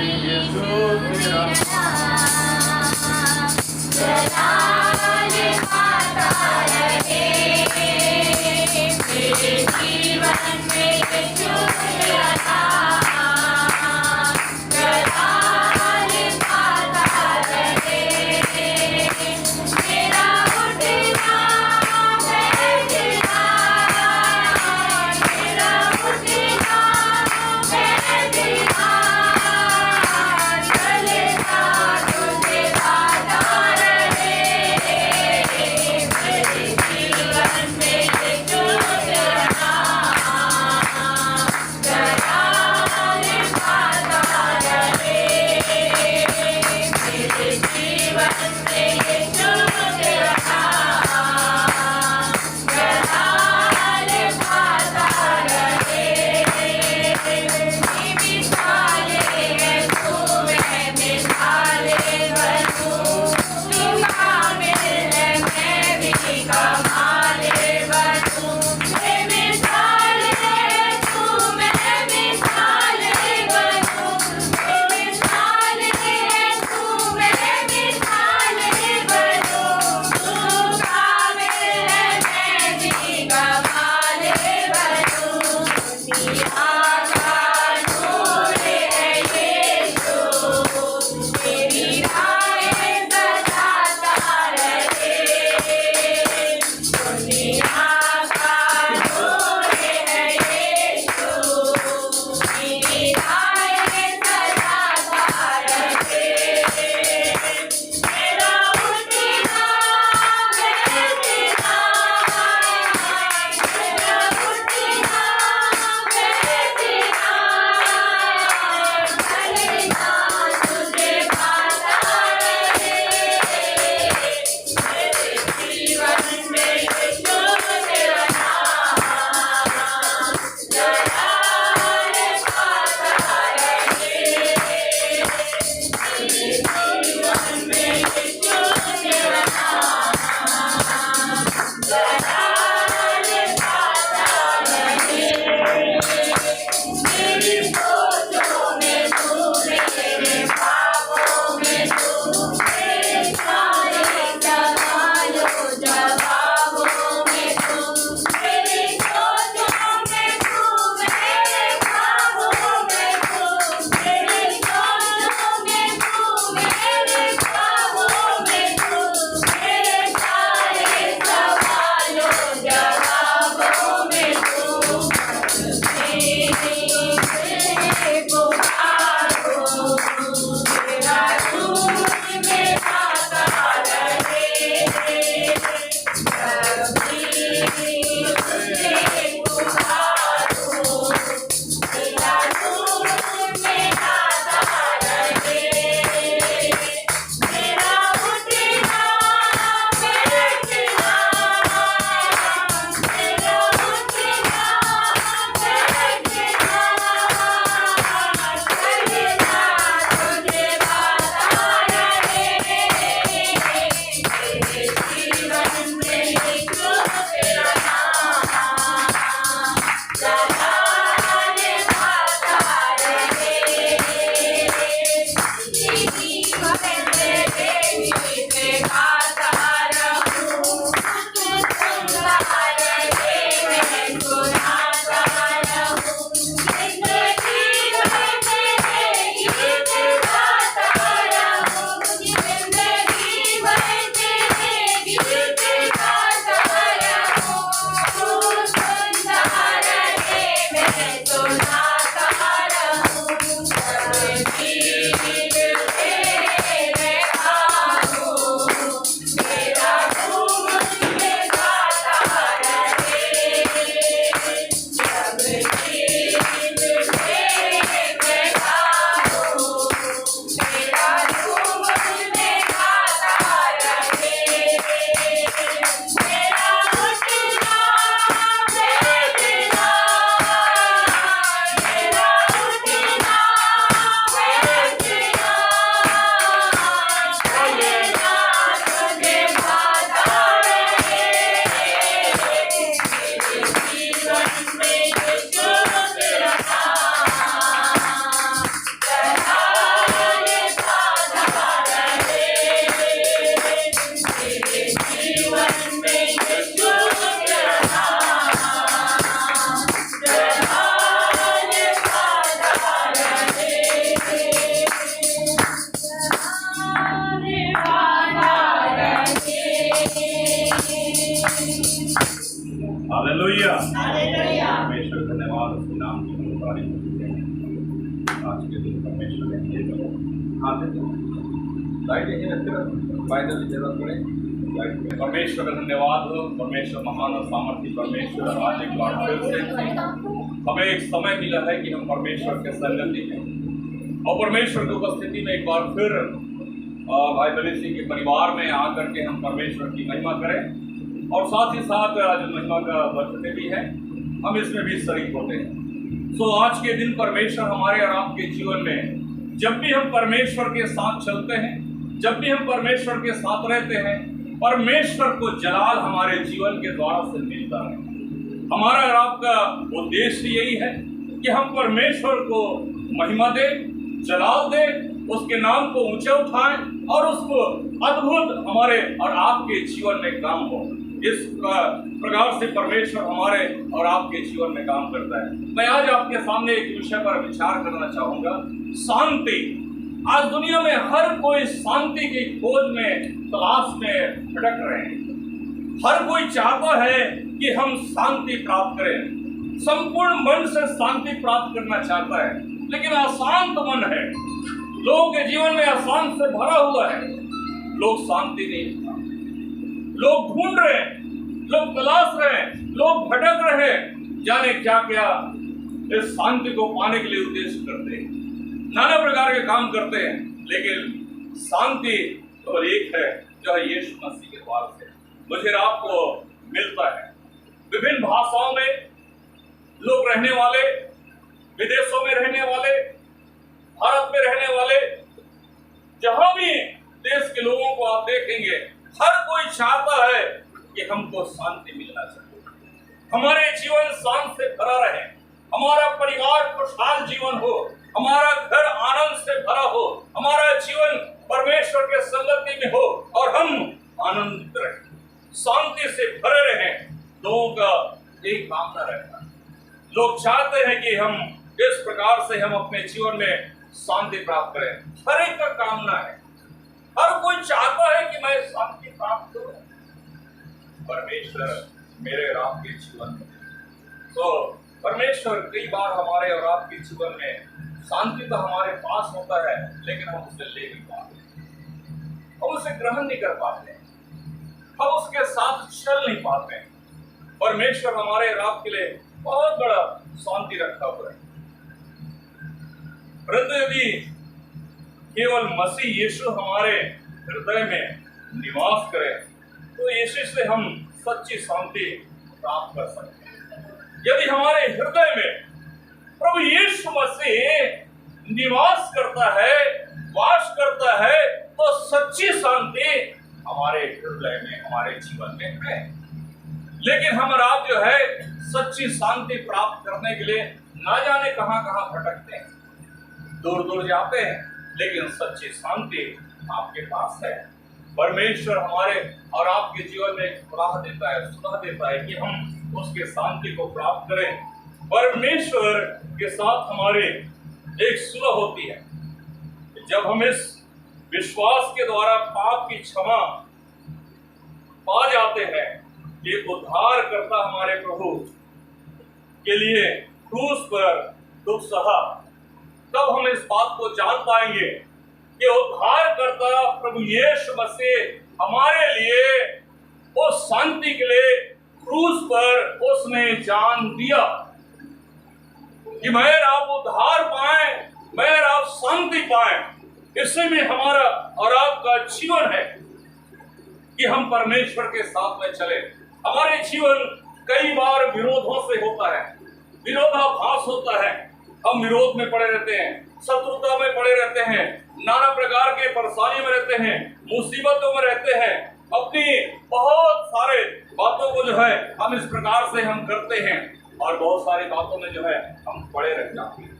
यीशु तेरा जलाल पाता रहे मेरे जीवन में यीशु तेरा नाम जलाल पाता रहे मेरा उठना बैठना मेरा उठना बैठना चलता परमेश्वर ने दिए थे। हाँ लाइट यहीं रखते रहो, फाइनल जरूरत पड़े लाइट में। परमेश्वर का धन्यवाद हो। परमेश्वर महान और सामर्थ्य परमेश्वर आज एक बार फिर से हमें एक समय मिला है कि हम परमेश्वर के संगति में और परमेश्वर की उपस्थिति में एक बार फिर भाई दलित सिंह के परिवार में आकर के हम परमेश्वर की महिमा करें और साथ ही साथ आज महिमा का बर्थडे भी है, हम इसमें भी शरीक होते हैं। सो आज के दिन परमेश्वर हमारे और आपके जीवन में जब भी हम परमेश्वर के साथ चलते हैं, जब भी हम परमेश्वर के साथ रहते हैं, परमेश्वर को जलाल हमारे जीवन के द्वारा से मिलता है। हमारा और आपका उद्देश्य यही है कि हम परमेश्वर को महिमा दें, जलाल दें, उसके नाम को ऊंचे उठाएं और उसको अद्भुत हमारे और आपके जीवन में काम हो। इस प्रकार से परमेश्वर हमारे और आपके जीवन में काम करता है। मैं आज आपके सामने एक विषय पर विचार करना चाहूंगा, शांति। आज दुनिया में हर कोई शांति की खोज में, तलाश में भटक रहे हैं। हर कोई चाहता है कि हम शांति प्राप्त करें, संपूर्ण मन से शांति प्राप्त करना चाहता है, लेकिन अशांत मन है। लोगों के जीवन में अशांत से भरा हुआ है। लोग शांति नहीं पाते, लोग ढूंढ रहे हैं, लोग तलाश रहे हैं, लोग भटक रहे हैं, जाने क्या क्या इस शांति को पाने के लिए उद्देश्य करते हैं, नाना प्रकार के काम करते हैं, लेकिन शांति तो एक है जो है यीशु मसीह के द्वार से मुझे आपको मिलता है। विभिन्न भाषाओं में लोग रहने वाले, विदेशों में रहने वाले, भारत में रहने वाले, जहां भी देश के लोगों को आप देखेंगे, हर कोई चाहता है कि हमको शांति मिलना चाहिए, हमारे जीवन शांति से भरा रहे, हमारा परिवार खुशहाल जीवन हो, हमारा घर आनंद से भरा हो, हमारा जीवन परमेश्वर के संगति में हो और हम आनंदित रहें, शांति से भरे रहें। लोगों का एक कामना रहता है। लोग चाहते हैं कि हम इस प्रकार से हम अपने जीवन में शांति प्राप्त करें। हर एक का कामना है, हर कोई चाहता है कि मैं शांति प्राप्त करूं। परमेश्वर मेरे और आपके जीवन में तो परमेश्वर कई बार हमारे और आपके जीवन में शांति तो हमारे पास होता है, लेकिन हम उसे ले नहीं पाते, हम उसे ग्रहण नहीं कर पाते, हम उसके साथ चल नहीं पाते। परमेश्वर हमारे और आपके लिए बहुत बड़ा शांति रखा हुआ है। परंतु यदि केवल मसीह यीशु हमारे हृदय में निवास करे तो यीशु से हम सच्ची शांति प्राप्त कर सकते हैं। यदि हमारे हृदय में प्रभु यीशु मसीह निवास करता है, वास करता है, तो सच्ची शांति हमारे हृदय में, हमारे जीवन में है। लेकिन हम और आप जो है सच्ची शांति प्राप्त करने के लिए ना जाने कहां कहां भटकते हैं, दूर दूर जाते हैं, लेकिन सच्ची शांति आपके पास है। परमेश्वर हमारे और आपके जीवन में एक सलाह देता है, सुलह देता है कि हम उसके शांति को प्राप्त करें। परमेश्वर के साथ हमारे एक सुलह होती है। जब हम इस विश्वास के द्वारा पाप की क्षमा पा जाते हैं, ये उद्धार करता हमारे प्रभु के लिए क्रूस पर दुख सहा, तब हम इस बात को जान पाएंगे कि उद्धार करता प्रभु यीशु मसीह हमारे लिए उस शांति के लिए क्रूस पर उसने जान दिया कि मैं आप उद्धार पाए, मैं आप शांति पाए। इसी में हमारा और आपका जीवन है कि हम परमेश्वर के साथ में चले। हमारे जीवन कई बार विरोधों से होता है, विरोधाभास होता है, हम विरोध में पड़े रहते हैं, शत्रुता में पड़े रहते हैं, नाना प्रकार के परेशानी में रहते हैं, मुसीबतों में रहते हैं, अपनी बहुत सारे बातों को जो है हम इस प्रकार से हम करते हैं और बहुत सारी बातों में जो है हम पड़े रह जाते हैं।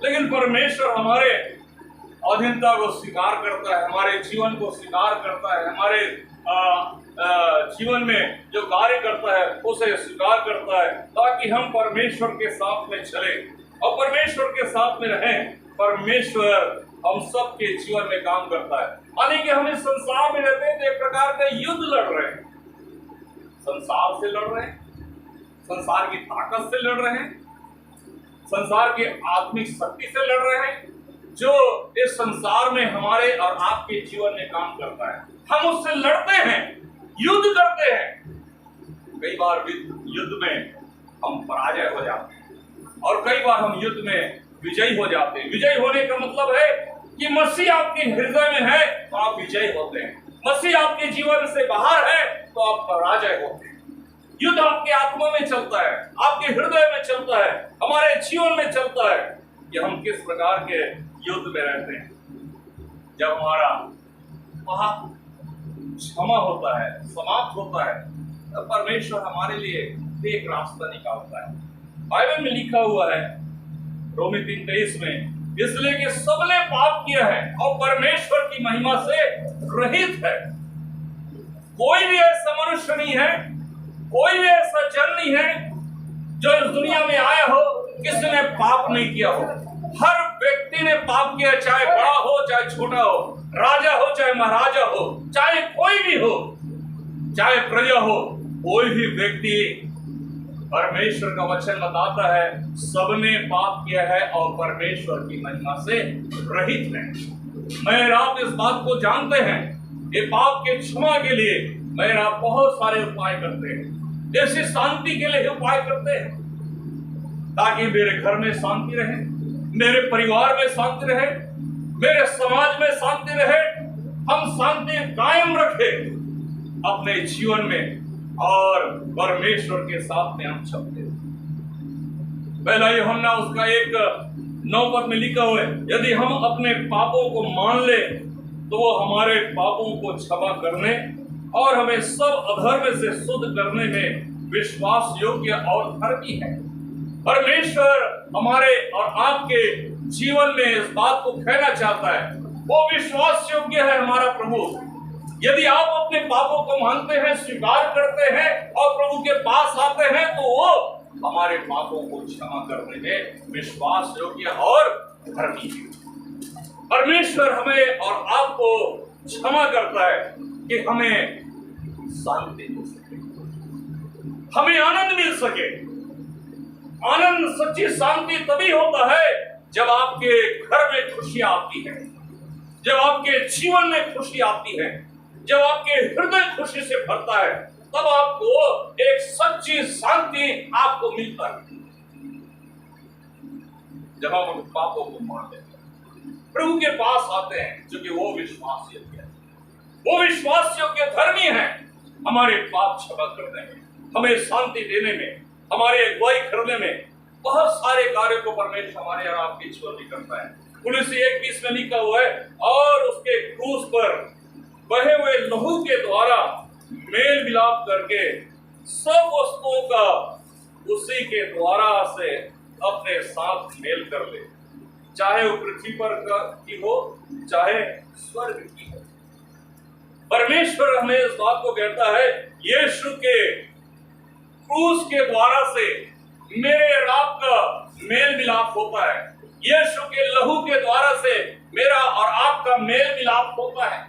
लेकिन परमेश्वर हमारे अधीनता को स्वीकार करता है, हमारे जीवन को स्वीकार करता है, हमारे जीवन में जो कार्य करता है उसे स्वीकार करता है, ताकि हम परमेश्वर के साथ में चले और परमेश्वर के साथ में रहें। परमेश्वर हम सब के जीवन में काम करता है। यानी कि हम इस संसार में रहते हैं तो एक प्रकार का युद्ध लड़ रहे हैं, संसार से लड़ रहे हैं, संसार की ताकत से लड़ रहे हैं, संसार की आत्मिक शक्ति से लड़ रहे हैं, जो इस संसार में हमारे और आपके जीवन में काम करता है। हम उससे लड़ते हैं, युद्ध करते हैं। कई बार युद्ध में हम पराजय हो जाते हैं और कई बार हम युद्ध में विजयी हो जाते हैं। विजयी होने का मतलब है कि मसीह आपके हृदय में है तो आप विजयी होते हैं, मसीह आपके जीवन से बाहर है तो आप पराजय होते हैं। युद्ध आपके आत्मा में चलता है, आपके हृदय में चलता है, हमारे जीवन में चलता है कि हम किस प्रकार के युद्ध में रहते हैं। जब हमारा पाप क्षमा होता है, समाप्त होता है, तब परमेश्वर हमारे लिए एक रास्ता निकालता है। बाइबल में लिखा हुआ है रोमी 3:23 में, इसलिए कि सबने पाप किया है और परमेश्वर की महिमा से रहित है। कोई भी ऐसा मनुष्य नहीं है, कोई भी ऐसा जन नहीं है जो इस दुनिया में आया हो किसी ने पाप नहीं किया हो। हर व्यक्ति ने पाप किया, चाहे बड़ा हो चाहे छोटा हो, राजा हो चाहे महाराजा हो, चाहे कोई भी हो, चाहे प्रजा हो, कोई भी व्यक्ति, परमेश्वर का वचन बताता है सबने पाप किया है और परमेश्वर की महिमा से रहित है। मैं आप इस बात को जानते हैं, ये पाप के क्षमा के लिए मैं आप बहुत सारे उपाय करते हैं, ऐसी शांति के लिए उपाय करते हैं ताकि मेरे घर में शांति रहे, मेरे परिवार में शांति रहे, मेरे समाज में शांति रहे, हम शांति कायम रखें अपने जीवन में और परमेश्वर के साथ में हम चलते हैं। पहला यूहन्ना उसका 1:9 में लिखा हुआ है, यदि हम अपने पापों को मान ले तो वो हमारे पापों को क्षमा करने और हमें सब अधर्म से शुद्ध करने में विश्वास योग्य और धर्मी है। परमेश्वर हमारे और आपके जीवन में इस बात को कहना चाहता है, वो विश्वास योग्य है हमारा प्रभु। यदि आप अपने पापों को मानते हैं, स्वीकार करते हैं और प्रभु के पास आते हैं तो वो हमारे पापों को क्षमा करने में विश्वास योग्य और धर्मी है। परमेश्वर हमें और आपको क्षमा करता है कि हमें शांति मिल सके, हमें आनंद मिल सके। आनंद, सच्ची शांति तभी होता है जब आपके घर में खुशी आती है, जब आपके जीवन में खुशी आती है, जब आपके हृदय खुशी से भरता है, तब आपको एक सच्ची शांति आपको मिलता है। जब हम उन पापों को मान लेते हैं, प्रभु के पास आते हैं, क्योंकि वो विश्वास योग्य है, वो विश्वास योग्य धर्मी है, हमारे पाप क्षमा करने में, हमें शांति देने में, हमारे अगुवाई करने में, बहुत सारे कार्यों को परमेश्वर हमारे और आपके जीवन में करता है। कुलुसी 1:20 में लिखा हुआ है, और उसके क्रूस पर बहे हुए लहू के द्वारा मेल मिलाप करके सब वस्तुओं का उसी के द्वारा से अपने साथ मेल कर ले, चाहे वो पृथ्वी पर की हो चाहे स्वर्ग की हो। परमेश्वर हमें इस बात को कहता है, यीशु के क्रूस के द्वारा से मेरे और आपका मेल मिलाप होता है, यीशु के लहू के द्वारा से मेरा और आपका मेल मिलाप होता है,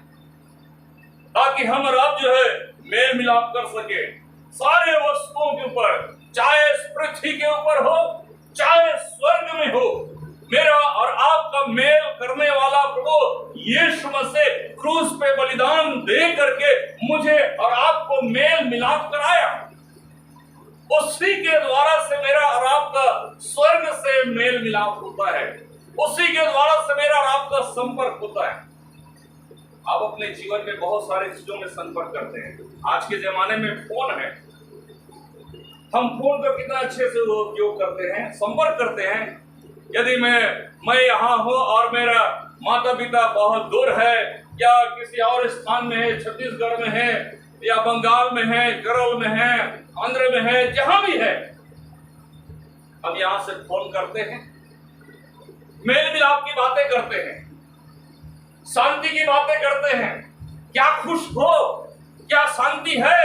ताकि हम और आप जो है मेल मिलाप कर सके सारे वस्तुओं के ऊपर, चाहे पृथ्वी के ऊपर हो चाहे स्वर्ग में हो। मेरा और आपका मेल करने वाला प्रभु यीशु मसीह क्रूस पे बलिदान दे करके मुझे और आपको मेल मिलाप कराया। उसी के द्वारा से मेरा और आपका स्वर्ग से मेल मिलाप होता है, उसी के द्वारा से मेरा और आपका संपर्क होता है। आप अपने जीवन में बहुत सारे चीजों में संपर्क करते हैं। आज के जमाने में फोन है, हम फोन का कितना अच्छे से उपयोग करते हैं, संपर्क करते हैं। यदि मैं यहाँ हूँ और मेरा माता पिता बहुत दूर है या किसी और स्थान में है, छत्तीसगढ़ में है या बंगाल में है, केरल में है, आंध्र में है, जहां भी है, हम यहाँ से फोन करते हैं, मेल मिलाप की बातें करते हैं, शांति की बातें करते हैं, क्या खुश हो, क्या शांति है,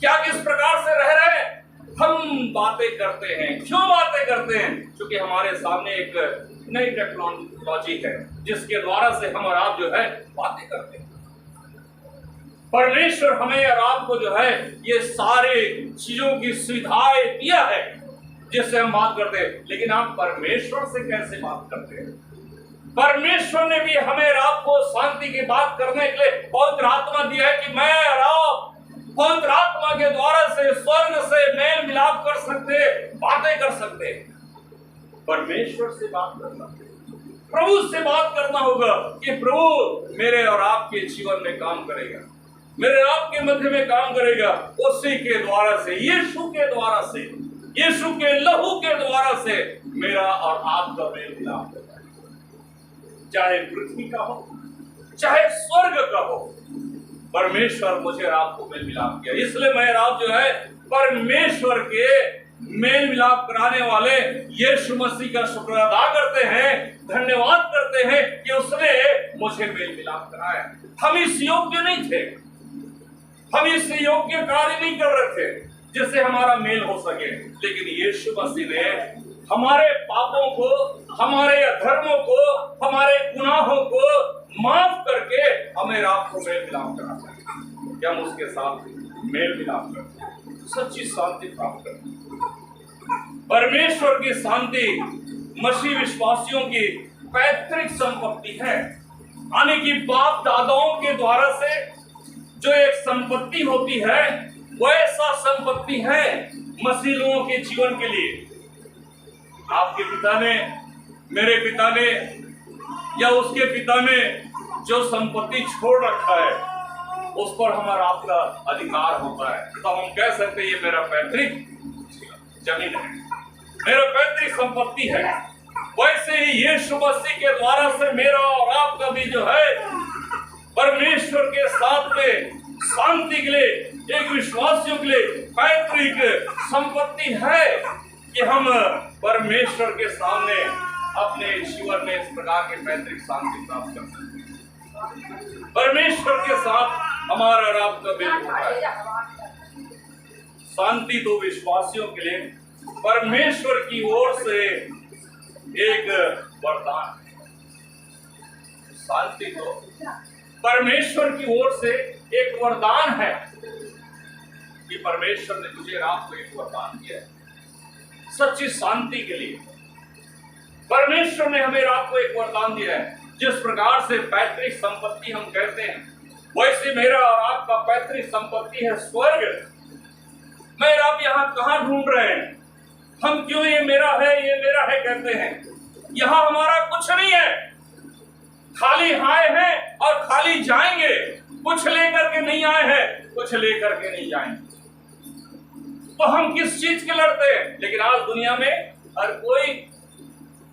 क्या किस प्रकार से रह रहे हैं, हम बातें करते हैं। क्यों बातें करते हैं? क्योंकि हमारे सामने एक नई टेक्नोलॉजी है जिसके द्वारा से हम और आप जो है बातें करते हैं। परमेश्वर हमें और आपको जो है ये सारे चीजों की सुविधाएं दिया है जिससे हम बात करते हैं, लेकिन आप परमेश्वर से कैसे बात करते हैं? परमेश्वर ने भी हमें आपको शांति की बात करने के लिए पवित्र आत्मा दिया है कि मैं और आप पवित्र आत्मा के द्वारा से स्वर्ग से मेल मिलाप कर सकते, बातें कर सकते। परमेश्वर से बात करना, प्रभु से बात करना होगा कि प्रभु मेरे और आपके जीवन में काम करेगा, मेरे आपके मध्य में काम करेगा। उसी के द्वारा से, यीशु के द्वारा से, यीशु के लहू के द्वारा से मेरा और आपका मेल मिलाप होगा। चाहे पृथ्वी का हो, चाहे स्वर्ग का हो, परमेश्वर मुझे और आपको मेल मिलाप किया। इसलिए मैं और आप जो है परमेश्वर के मेल मिलाप कराने वाले यीशु मसीह का शुक्र अदा करते हैं, धन्यवाद करते हैं कि उसने मुझे मेल मिलाप कराया। हम इस योग्य नहीं थे, हम इस योग्य कार्य नहीं कर रहे थे जिससे हमारा मेल हो सके, लेकिन यीशु मसीह ने हमारे पापों को, हमारे अधर्मों को, हमारे गुनाहों को माफ करके हमें आपको मेल मिलाप कराता है कि हम उसके साथ मेल मिलाप करते हैं, सच्ची शांति प्राप्त करते हैं। परमेश्वर की शांति मसीह विश्वासियों की पैतृक संपत्ति है, यानी कि बाप दादाओं के द्वारा से जो एक संपत्ति होती है वैसा संपत्ति है मसीह लोगों के जीवन के लिए। आपके पिता ने, मेरे पिता ने या उसके पिता ने जो संपत्ति छोड़ रखा है उस पर हमारा आपका अधिकार होता है, तो हम कह सकते हैं ये मेरा पैतृक जमीन है, मेरा पैतृक संपत्ति है। वैसे ही यीशु मसीह के द्वारा से मेरा और आपका भी जो है परमेश्वर के साथ में शांति के लिए, एक विश्वासियों के लिए पैतृक संपत्ति है कि हम परमेश्वर के सामने अपने जीवन में इस प्रकार के पैतृक शांति प्राप्त कर सकते हैं। परमेश्वर के साथ हमारा और आपका मेल होता है। शांति तो विश्वासियों के लिए परमेश्वर की ओर से एक वरदान है। शांति तो परमेश्वर की ओर से एक वरदान है कि परमेश्वर ने तुझे आपको एक वरदान दिया है सच्ची शांति के लिए। परमेश्वर ने हमें आपको एक वरदान दिया है। जिस प्रकार से पैतृक संपत्ति हम कहते हैं, वैसे मेरा और आपका पैतृक संपत्ति है स्वर्ग। मैं आप यहाँ कहाँ ढूंढ रहे हैं? हम क्यों ये मेरा है कहते हैं? यहाँ हमारा कुछ नहीं है, खाली आए हैं और खाली जाएंगे। कुछ लेकर के नहीं आए हैं, कुछ लेकर के नहीं जाएंगे। तो हम किस चीज के लड़ते हैं? लेकिन आज दुनिया में हर कोई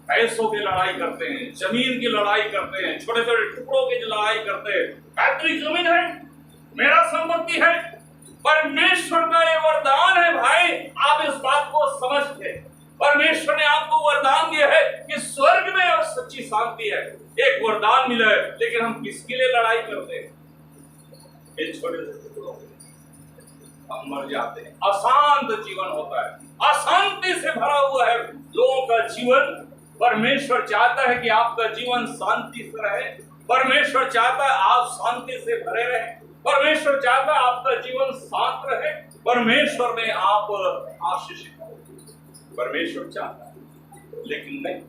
पैसों की लड़ाई करते हैं, जमीन की लड़ाई करते हैं, छोटे छोटे टुकड़ों की लड़ाई करते हैं। पैतृक जमीन है, मेरा संपत्ति है, परमेश्वर का ये वरदान है। भाई आप इस बात को समझते, परमेश्वर ने आपको वरदान दिया है कि स्वर्ग में और सच्ची शांति है। एक वरदान मिला है, लेकिन हम किसके लिए लड़ाई करते हैं? इन छोटे से टुकड़ों हम मर जाते हैं। अशांत जीवन होता है, अशांति से भरा हुआ है लोगों का जीवन। परमेश्वर चाहता है कि आपका जीवन शांति से रहे। परमेश्वर चाहता है आप शांति से भरे रहे। परमेश्वर चाहता है आपका जीवन शांत रहे। परमेश्वर में आप आशीषित हो। परमेश्वर चाहता है, लेकिन नहीं,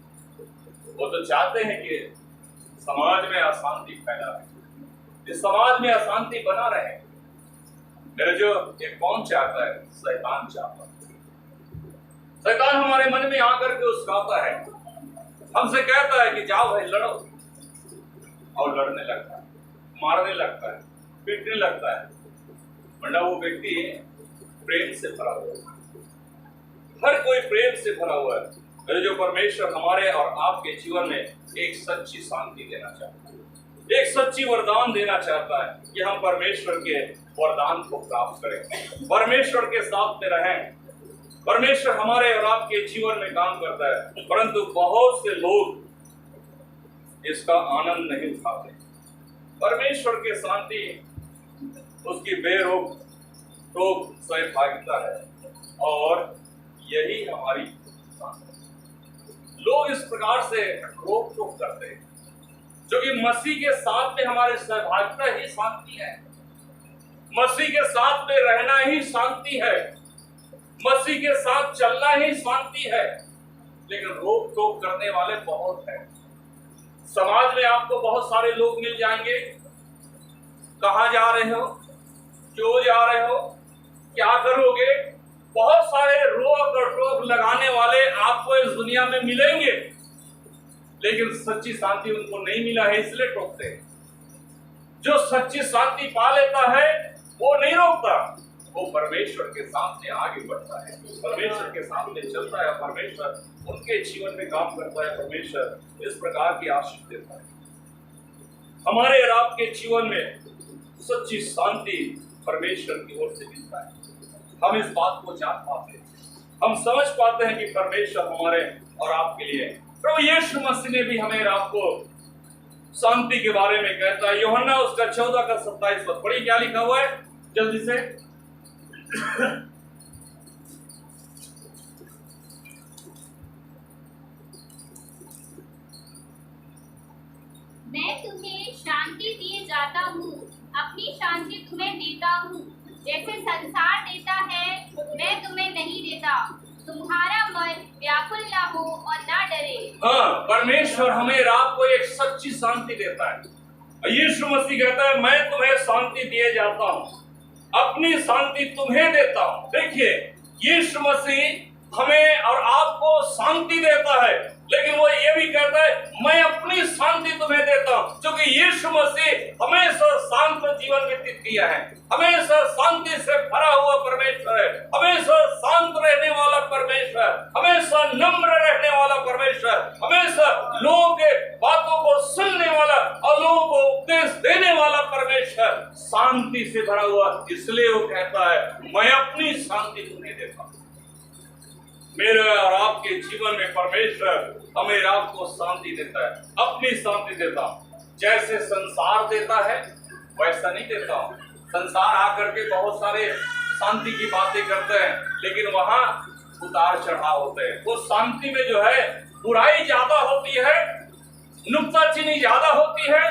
वो तो चाहते हैं कि समाज में अशांति फैला रहे, इस समाज में अशांति बना रहे। मेरे जो ये कौन चाहता है? शैतान चाहता है। शैतान हमारे मन में आकर के उसकाता है, हमसे कहता है कि जाओ भाई लड़ो, और लड़ने लगता है, मारने लगता है, पीटने लगता है। वरना वो व्यक्ति प्रेम से भरा हुआ है, हर कोई प्रेम से भरा हुआ है। मेरे जो परमेश्वर हमारे और आपके जीवन में एक सच्ची शांति देना चाहता है, एक सच्ची वरदान देना चाहता है कि हम परमेश्वर के वरदान को प्राप्त करें, परमेश्वर के साथ में रहें। परमेश्वर हमारे और आपके जीवन में काम करता है, परंतु बहुत से लोग इसका आनंद नहीं उठाते। परमेश्वर के शांति उसकी बेरोक टोक सहभागिता है, और यही हमारी लोग इस प्रकार से रोक टोक करते हैं, जो कि मसीह के साथ में हमारे सहभागिता ही शांति है, मसीह के साथ में रहना ही शांति है, मसीह के साथ चलना ही शांति है। लेकिन रोक टोक करने वाले बहुत हैं, समाज में आपको बहुत सारे लोग मिल जाएंगे। कहाँ जा रहे हो, क्यों जा रहे हो, क्या करोगे, बहुत सारे रोक और टोक लगाने वाले आपको इस दुनिया में मिलेंगे, लेकिन सच्ची शांति उनको नहीं मिला है इसलिए टोकते हैं। जो सच्ची शांति पा लेता है वो नहीं रोकता, वो परमेश्वर के सामने आगे बढ़ता है, परमेश्वर के सामने चलता है, परमेश्वर उनके जीवन में काम करता है, परमेश्वर इस प्रकार की आशीष देता है। हमारे और आपके जीवन में सच्ची शांति परमेश्वर की ओर से मिलता है। हम इस बात को जान पाते हैं, हम समझ पाते हैं कि परमेश्वर हमारे और आपके लिए। प्रभु यीशु मसीह ने भी हमें और आपको शांति के बारे में कहता है। यूहन्ना उसका 14 का 27 पद पढ़िए, क्या लिखा हुआ है जल्दी से। मैं तुम्हें शांति दिए जाता हूँ, अपनी शांति तुम्हें देता हूँ। जैसे संसार देता है मैं तुम्हें नहीं देता। तुम्हारा मन व्याकुल ना हो और ना डरे। हाँ, परमेश्वर हमें रात को एक सच्ची शांति देता है। यीशु मसीह कहता है मैं तुम्हें शांति दिए जाता हूँ, अपनी शांति तुम्हें देता हूँ। देखिए, यीशु मसीह हमें और आपको शांति देता है, लेकिन वो ये भी कहता है मैं अपनी शांति तुम्हें देता हूँ, क्योंकि यीशु मसीह हमेशा शांत जीवन व्यतीत किया है, हमेशा शांति से भरा हुआ परमेश्वर है, हमेशा शांत रहने वाला परमेश्वर, हमेशा नम्र रहने वाला परमेश्वर, हमेशा लोगों के बातों को सुनने वाला और लोगों को उपदेश देने वाला परमेश्वर, शांति से भरा हुआ। इसलिए वो कहता है मैं अपनी शांति तुम्हें देता हूँ। मेरे और आपके जीवन में परमेश्वर हमें आपको शांति देता है, अपनी शांति देता हूँ। जैसे संसार देता है वैसा नहीं देता हूँ। संसार आकर के बहुत सारे शांति की बातें करते हैं, लेकिन वहाँ उतार चढ़ाव होते हैं। वो शांति में जो है बुराई ज्यादा होती है, नुक्ताचीनी ज्यादा होती है,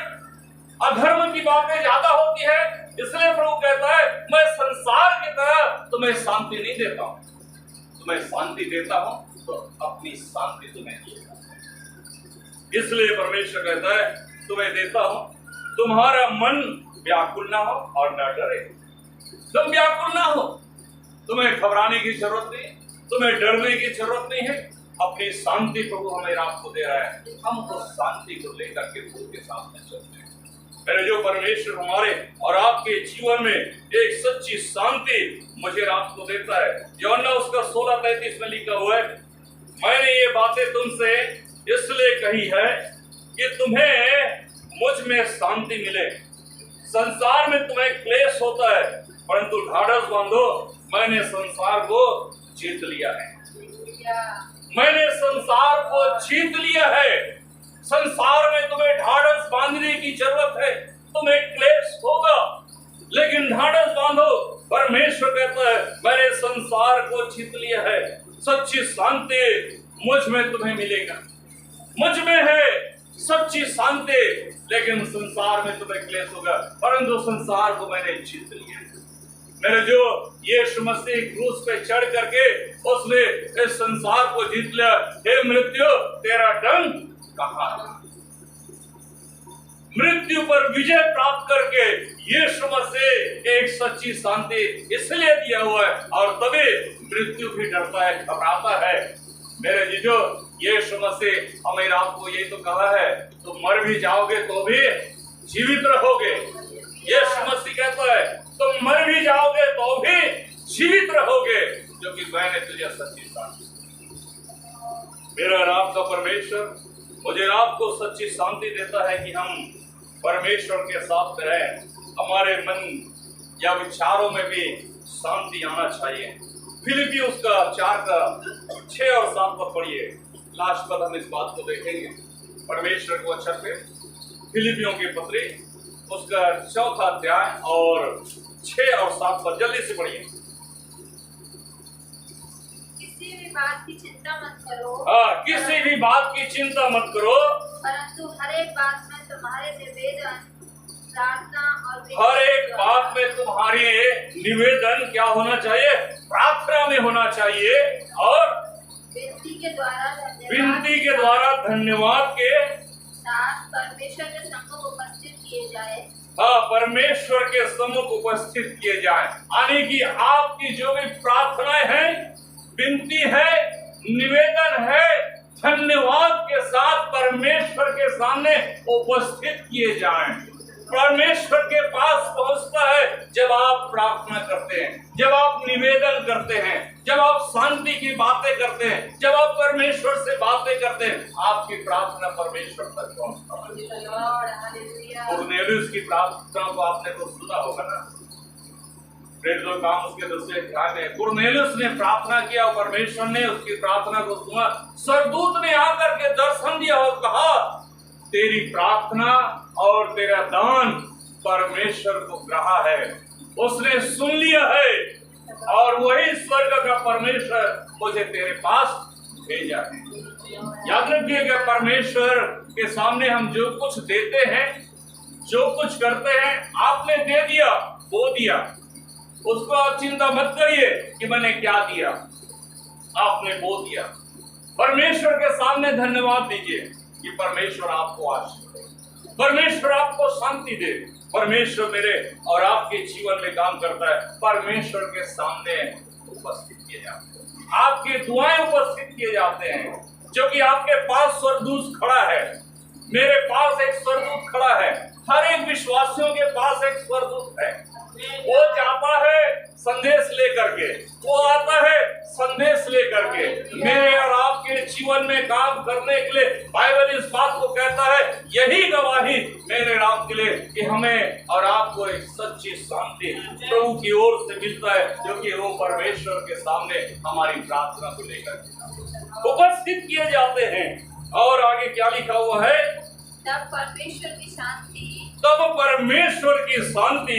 अधर्म की बातें ज्यादा होती है। इसलिए प्रभु कहता है मैं संसार की तरह तुम्हें शांति नहीं देता हूँ, मैं शांति देता हूं तो अपनी शांति तुम्हें देता हूं। इसलिए परमेश्वर कहता है तुम्हें देता हूं, तुम्हारा मन व्याकुल ना हो और न डरे। तुम व्याकुल ना हो, तुम्हें घबराने की जरूरत नहीं, तुम्हें डरने की जरूरत नहीं है। अपनी शांति प्रभु हमें आपको दे रहा है, हम तो शांति को लेकर के प्रभु के सामने चलते हैं। मेरे जो परमेश्वर हमारे और आपके जीवन में एक सच्ची शांति मुझे आपको देता है। यूहन्ना उसका 16:33 में लिखा हुआ है मैंने ये बातें तुमसे इसलिए कही है कि तुम्हें मुझ में शांति मिले। संसार में तुम्हें क्लेश होता है, परंतु ढाढ़स बांधो, मैंने संसार को जीत लिया है। मैंने संसार को जीत लिया है। संसार में तुम्हें ढाढ़स बांधने की जरूरत है, तुम्हें क्लेश होगा, लेकिन ढाढ़स बांधो। परमेश्वर कहता है मैंने संसार को जीत लिया है। सच्ची शांति मुझ में तुम्हें मिलेगा। मुझ में है सच्ची शांति, लेकिन संसार में तुम्हें क्लेश होगा, परंतु संसार को मैंने जीत लिया। मेरे जो यीशु मसीह क्रूस पे चढ़ करके उसने इस संसार को जीत लिया। हे मृत्यु तेरा दंड कहाँ है? मृत्यु पर विजय प्राप्त करके यीशु मसीह एक सच्ची शांति इसलिए दिया हुआ है, और तभी मृत्यु भी डरता है, घबराता है। मेरे जीजो, यीशु मसीह हमें आपको यही तो कहा है तुम मर भी जाओगे तो भी जीवित रहोगे। यीशु मसीह कहता है तुम मर भी जाओगे तो भी जीवित रहोगे, क्योंकि मैंने तुझे सच्ची शांति। मेरा और आपका परमेश्वर मुझे आपको सच्ची शांति देता है कि हम परमेश्वर के साथ रहें। हमारे मन या विचारों में भी शांति आना चाहिए। फिलिपियों उसका 4 का 6 और 7 पर पढ़िए। लास्ट पर हम इस बात को देखेंगे। परमेश्वर को अच्छा पे फिलिपियों की पत्री उसका 4था अध्याय और 6 और 7 पर जल्दी से पढ़िए। किसी भी बात की चिंता मत करो। किसी भी बात की चिंता मत करो, परंतु हर एक बात में तुम्हारे निवेदन, प्रार्थना और हर एक बात में तुम्हारी निवेदन क्या होना चाहिए? प्रार्थना में होना चाहिए, और विनती के द्वारा धन्यवाद के साथ परमेश्वर के सम्मुख उपस्थित किए जाए। हाँ, परमेश्वर के सम्मुख उपस्थित किए जाए, यानी कि आपकी जो भी प्रार्थनाएं हैं, विनती है, निवेदन है, धन्यवाद के साथ परमेश्वर के सामने उपस्थित किए जाएं। परमेश्वर के पास पहुंचता है जब आप प्रार्थना करते हैं, जब आप निवेदन करते हैं, जब आप शांति की बातें करते हैं, जब आप परमेश्वर से बातें करते हैं, आपकी प्रार्थना परमेश्वर तक पहुंचता है। कुरनेलियुस की प्रार्थना को आपने तो सुना होगा ना, प्रेरितों के काम उसके 10वें अध्याय में कुरनेलियुस ने प्रार्थना किया और परमेश्वर ने उसकी प्रार्थना को सुना। स्वर्गदूत ने आकर के दर्शन दिया और कहा, तेरी प्रार्थना और तेरा दान परमेश्वर को ग्रहा है, उसने सुन लिया है और वही स्वर्ग का परमेश्वर मुझे तेरे पास भेजा है। याद रखिएगा, परमेश्वर के सामने हम जो कुछ देते हैं, जो कुछ करते हैं, आपने दे दिया, वो दिया, उसको आप चिंता मत करिए कि मैंने क्या दिया, आपने वो दिया। परमेश्वर के सामने धन्यवाद दीजिए कि परमेश्वर आपको आशीष दे, परमेश्वर आपको शांति दे, परमेश्वर मेरे और आपके जीवन में काम करता है। परमेश्वर के सामने उपस्थित किए जाते हैं, आपकी दुआएं उपस्थित किए जाते हैं, जो कि आपके पास स्वर्गदूत खड़ा है, मेरे पास एक स्वर्गदूत खड़ा है, हर एक विश्वासियों के पास एक स्वर्गदूत है। वो जाता है संदेश लेकर के, वो आता है संदेश लेकर के मेरे और आपके जीवन में काम करने के लिए। बाइबल इस बात को कहता है, यही गवाही मेरे और आपके लिए कि हमें और आपको एक सच्ची शांति प्रभु की ओर से मिलता है, जो कि वो परमेश्वर के सामने हमारी प्रार्थना को लेकर उपस्थित किए जाते हैं। और आगे क्या लिखा हुआ है, तब परमेश्वर की शांति, तब परमेश्वर की शांति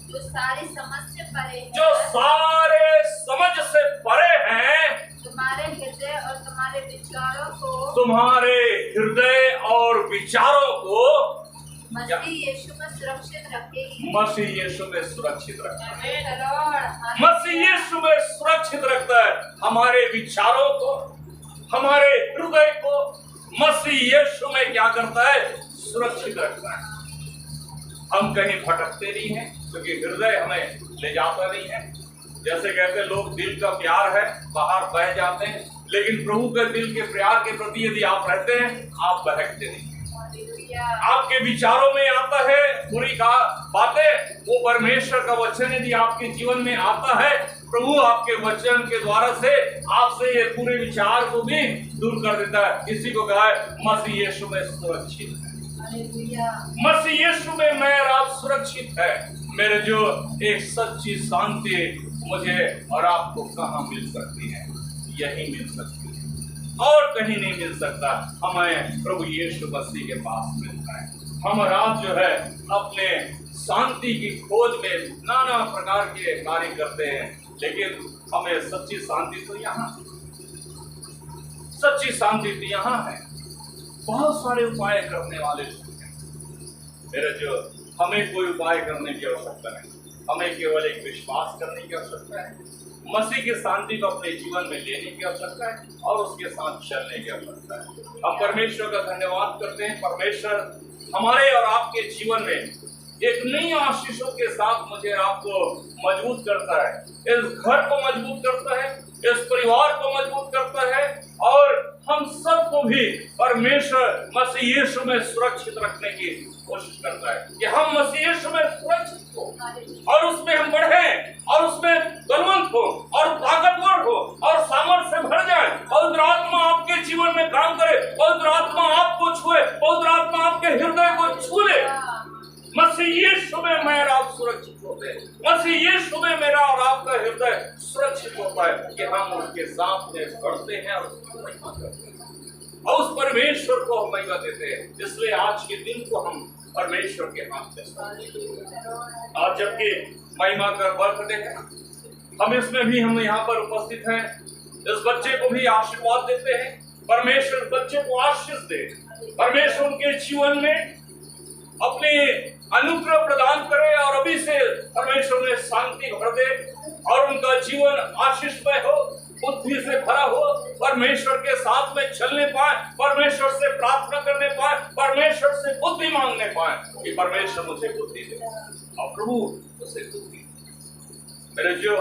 जो सारी समझ से परे है, जो सारे समझ से परे हैं, तुम्हारे हृदय और तुम्हारे विचारों को, तुम्हारे हृदय और विचारों को मसीह यीशु में सुरक्षित रखेगी। मसीह यीशु में सुरक्षित रखता है। आमीन। मसीह यीशु में सुरक्षित रखता है हमारे विचारों को, हमारे हृदय को। मसीह यीशु में क्या करता है, सुरक्षित रखता है। हम कहीं भटकते नहीं हैं, क्योंकि हृदय हमें ले जाता नहीं है। जैसे कहते लोग, दिल का प्यार है, बाहर बह जाते हैं, लेकिन प्रभु के दिल के प्यार के प्रति यदि आप रहते हैं, आप बहकते नहीं। आपके विचारों में आता है बुरी बातें, वो परमेश्वर का वचन यदि आपके जीवन में आता है, प्रभु आपके वचन के द्वारा से आपसे ये पूरे विचार को भी दूर कर देता है। इसी को कहा है मसीह यीशु में सुरक्षित है। मसीह यीशु में मैं और आप सुरक्षित है। मेरे जो एक सच्ची शांति मुझे और आपको कहाँ मिल सकती है, यही मिल सकती है और कहीं नहीं मिल सकता। हमें प्रभु यीशु मसीह के पास मिलता है। हम और आप जो है अपने शांति की खोज में नाना प्रकार के कार्य करते हैं, लेकिन हमें सच्ची शांति तो यहाँ, सच्ची शांति तो यहाँ है। बहुत सारे उपाय करने वाले लोग हैं मेरे, जो हमें कोई उपाय करने की आवश्यकता नहीं, हमें केवल एक विश्वास करने की आवश्यकता है, मसीह की शांति को अपने जीवन में लेने की आवश्यकता है और उसके साथ चलने की आवश्यकता है। हम परमेश्वर का धन्यवाद करते हैं। परमेश्वर हमारे और आपके जीवन में एक नई आशीषों के साथ मुझे आपको मजबूत करता है, इस घर को मजबूत करता है, इस परिवार को मजबूत करता है और हम सबको भी परमेश्वर मसीह यीशु में सुरक्षित रखने की कोशिश करता है कि हम मसीह यीशु में सुरक्षित हो और उसमें हम बढ़ें और उसमें बलवंत हो और ताकतवर हो और सामर्थ्य से भर जाए। पवित्र आत्मा आपके जीवन में काम करे, पवित्र आत्मा आपको छुए, पवित्र आत्मा आपके हृदय को छू ले। मसीह यीशु में मैं और आप सुरक्षित होते हैं। मसीह यीशु में मेरा और आपका हृदय सुरक्षित होता है कि हम उसके सामने बढ़ते हैं और उसकी महिमा करते हैं और उस परमेश्वर को हम महिमा देते हैं। इसलिए आज के दिन को हम परमेश्वर के हाथ में आज जबकि महिमा का बर्थडे है, हम इसमें भी हम यहाँ पर उपस्थित हैं। इस बच्चे को भी आशीर्वाद देते हैं। परमेश्वर बच्चे को आशीष दे, परमेश्वर उनके जीवन में अपने अनुग्रह प्रदान करे और अभी से परमेश्वर में शांति भर दे और उनका जीवन आशीषमय हो। बुद्धि से भरा हो, परमेश्वर के साथ में चलने पाए, परमेश्वर से प्रार्थना करने पाए, परमेश्वर से बुद्धि मांगने पाए कि परमेश्वर मुझे बुद्धि दे और प्रभु उसे बुद्धि। मेरे जो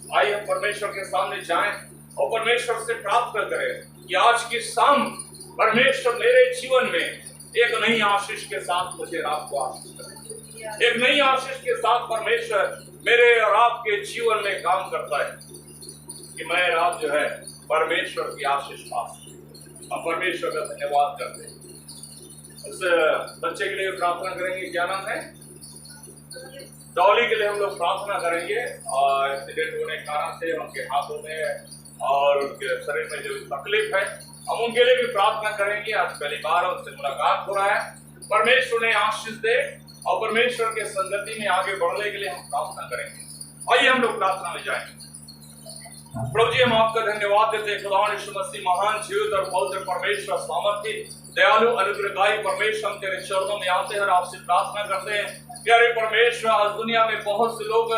भाई हम परमेश्वर के सामने जाएं और परमेश्वर से प्रार्थना करें कि आज की शाम परमेश्वर मेरे जीवन में एक नई आशीष के साथ मुझे रात को आशीष करे, एक नई आशीष के साथ परमेश्वर मेरे और आपके जीवन में काम करता है कि मैं रात जो है परमेश्वर की आशीष पा सकूं और परमेश्वर का धन्यवाद करते हैं। उस बच्चे के लिए प्रार्थना करेंगे, क्या नाम है? डॉली के लिए हम लोग प्रार्थना करेंगे और एक्सीडेंट होने के कारण से उनके हाथों में और उनके शरीर में जो तकलीफ है हम उनके लिए भी प्रार्थना करेंगे। आज पहली बार उनसे मुलाकात हो रहा है, परमेश्वर ने आशीष दे और परमेश्वर के संगति में आगे बढ़ने के लिए हम प्रार्थना करेंगे। आइए हम लोग प्रार्थना में जाएंगे। प्रभु जी, हम आपका धन्यवाद देते हैं खुदा यीशु मसीह, महान जीवित और पवित्र परमेश्वर, सामर्थी दयालु अनुग्रहकारी परमेश्वर, हम तेरे चरणों में आते हैं और आपसे प्रार्थना करते हैं। प्यारे परमेश्वर, आज दुनिया में बहुत से लोग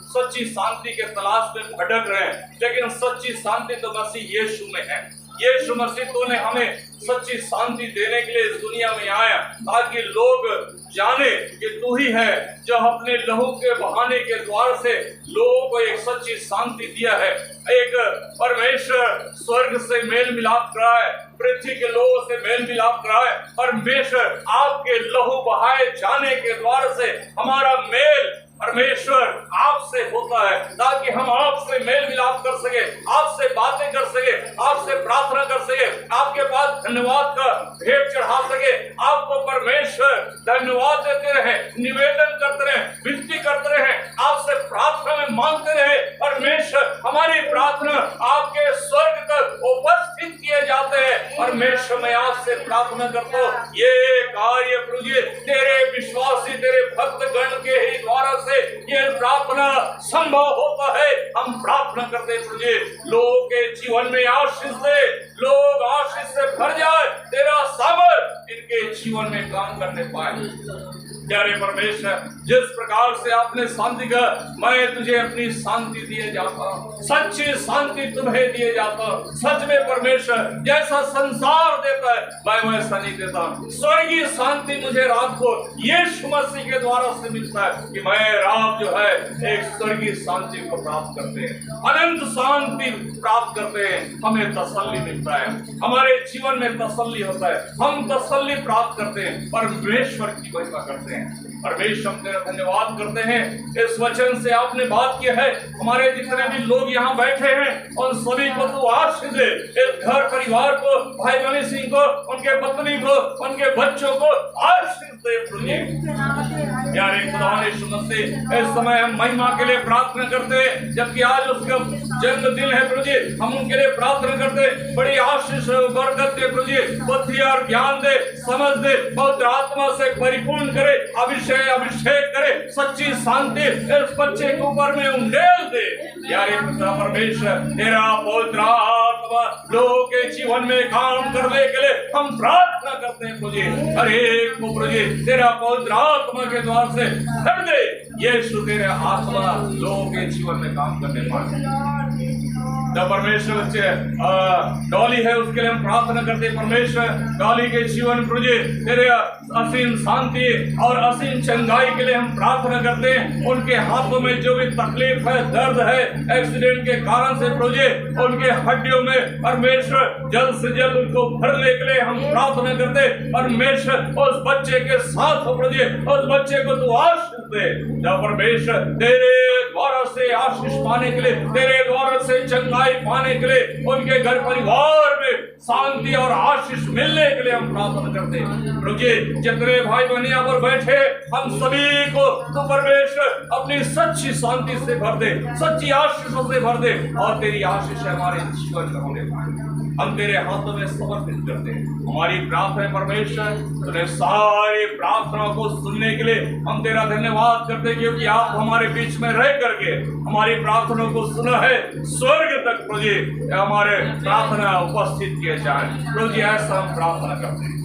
सच्ची शांति के तलाश में भटक रहे हैं, लेकिन सच्ची शांति तो मसीह यीशु में है। यीशु मसीह तूने हमें सच्ची शांति देने के लिए इस दुनिया में आया ताकि लोग जाने कि तू ही है जो अपने लहू के बहाने के द्वार से लोगों को एक सच्ची शांति दिया है। एक परमेश्वर स्वर्ग से मेल मिलाप करा है, पृथ्वी के लोगों से मेल मिलाप करा है। परमेश्वर आपके लहू बहाए जाने के द्वार से हमारा मेल परमेश्वर आपसे होता है ताकि हम आपसे मेल मिलाप कर सके, आपसे बातें कर सके, आपसे प्रार्थना कर सके, आपके पास धन्यवाद का भेंट चढ़ा सके, आपको परमेश्वर धन्यवाद देते रहे, निवेदन करते रहे, विनती करते रहे, आपसे प्रार्थना में मांगते रहे। परमेश्वर हमारी प्रार्थना आपके स्वर्ग तक उपस्थित किए जाते हैं। परमेश्वर मैं आपसे प्रार्थना करता हूँ, ये कार्य प्रभु जी तेरे विश्वासी, तेरे भक्त गण के ही द्वारा से ये प्रार्थना संभव होता है। हम प्रार्थना करते हैं प्रभु जी, लोगों के जीवन में आशीष दे, लोग आशीष से भर जाए, तेरा सामर्थ इनके जीवन में काम करने पाए। प्यारे परमेश्वर, जिस प्रकार से आपने शांति का, मैं तुझे अपनी शांति दिए जाता हूँ, सच्ची शांति तुम्हें दिए जाता हूँ। सच में परमेश्वर जैसा संसार देता है मैं वैसा नहीं देता। स्वर्गीय शांति मुझे रात को यीशु मसीह के द्वारा से मिलता है कि मैं रात जो है एक स्वर्गीय शांति को प्राप्त करते हैं, अनंत शांति प्राप्त करते हैं। हमें तसल्ली मिलता है, हमारे जीवन में तसल्ली होता है, हम तसल्ली प्राप्त करते हैं, परमेश्वर की महिमा करते हैं। परमेश्वर हम तेरा धन्यवाद करते हैं, इस वचन से आपने बात किया है। हमारे जितने भी लोग यहाँ बैठे हैं उन सभी को तू आशीष दे, इस घर परिवार को, भाई मनी सिंह को, उनके पत्नी को, उनके बच्चों को आशीष दे। प्यारे खुदा यीशु मसीह, इस समय हम महिमा के लिए प्रार्थना करते हैं, जबकि आज उसका जन्मदिन है प्रभु जी, हम उनके लिए प्रार्थना करते हैं। बड़ी आशीष बरकत दे प्रभु जी, बुद्धि और ज्ञान दे, समझ दे, पवित्र आत्मा से परिपूर्ण करे, अभिषेक करे, सच्ची शांति इस बच्चे के ऊपर में उंडेल दे। यारे पिता परमेश्वर, तेरा पवित्र आत्मा लोगों के जीवन में काम करने के लिए हम प्रार्थना करते हैं प्रभु जी। हर एक को प्रभु जी तेरा पवित्र आत्मा के द्वार से भर दे। यीशु तेरे आत्मा लोगों के जीवन में काम करने पाए। जब परमेश्वर बच्चे डॉली है उसके लिए हम प्रार्थना करते हैं। परमेश्वर डॉली के जीवन प्रभु जी तेरे असीम शांति और असीम चंगाई के लिए हम प्रार्थना करते हैं। उनके हाथों में जो भी तकलीफ है, दर्द है एक्सीडेंट के कारण से प्रभु जी, उनके हड्डियों में परमेश्वर जल्द से जल्द उनको भरने के लिए हम प्रार्थना करते हैं। परमेश्वर उस बच्चे के साथ हो प्रभु जी, उस बच्चे को तू आशीष दे। जब परमेश्वर तेरे द्वारा से आशीष पाने के लिए, तेरे द्वारा से चंगाई पाने के लिए, उनके घर परिवार में शांति और आशीष मिलने के लिए हम प्रार्थना करते हैं प्रभु जी। जितने भाई बहन यहाँ पर बैठे हम सभी को तो परमेश्वर अपनी सच्ची शांति से भर दे, सच्ची आशीषों से भर दे और तेरी आशीष हमारे जीवन में होने पाए। हम तेरे हाथों में समर्पित करते हैं हमारी प्रार्थना। परमेश्वर तूने सारी प्रार्थनाओं को सुनने के लिए हम तेरा धन्यवाद करते हैं, क्योंकि आप हमारे बीच में रह करके हमारी प्रार्थनाओं को सुना है। स्वर्ग तक प्रभु जी हमारे प्रार्थना उपस्थित किए जाए प्रभु जी, ऐसा हम प्रार्थना करते हैं।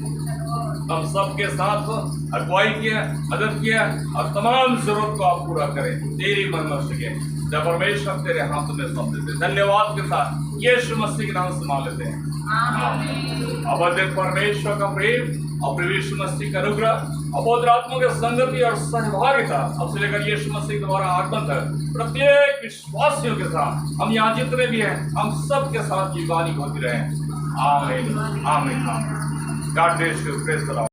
हम सबके साथ अगुवाई किया, मदद किया और तमाम जरूरत को आप पूरा करें, तेरी महिमा से जब परमेश्वर तेरे हाथ में सौंप देते हैं। धन्यवाद के साथ यीशु मसीह के नाम से मान लेते हैं। अवधिक परमेश्वर का प्रेम और प्रभु यीशु मसीह का अनुग्रह और पवित्र आत्मा की संगति और सहभागिता अब से लेकर यीशु मसीह के द्वारा आगमन तक प्रत्येक विश्वासियों के साथ हम यहाँ जितने भी हैं हम सब के साथ जीवानी होती रहे। आमीन आमीन आमीन। God bless you. Praise the Lord.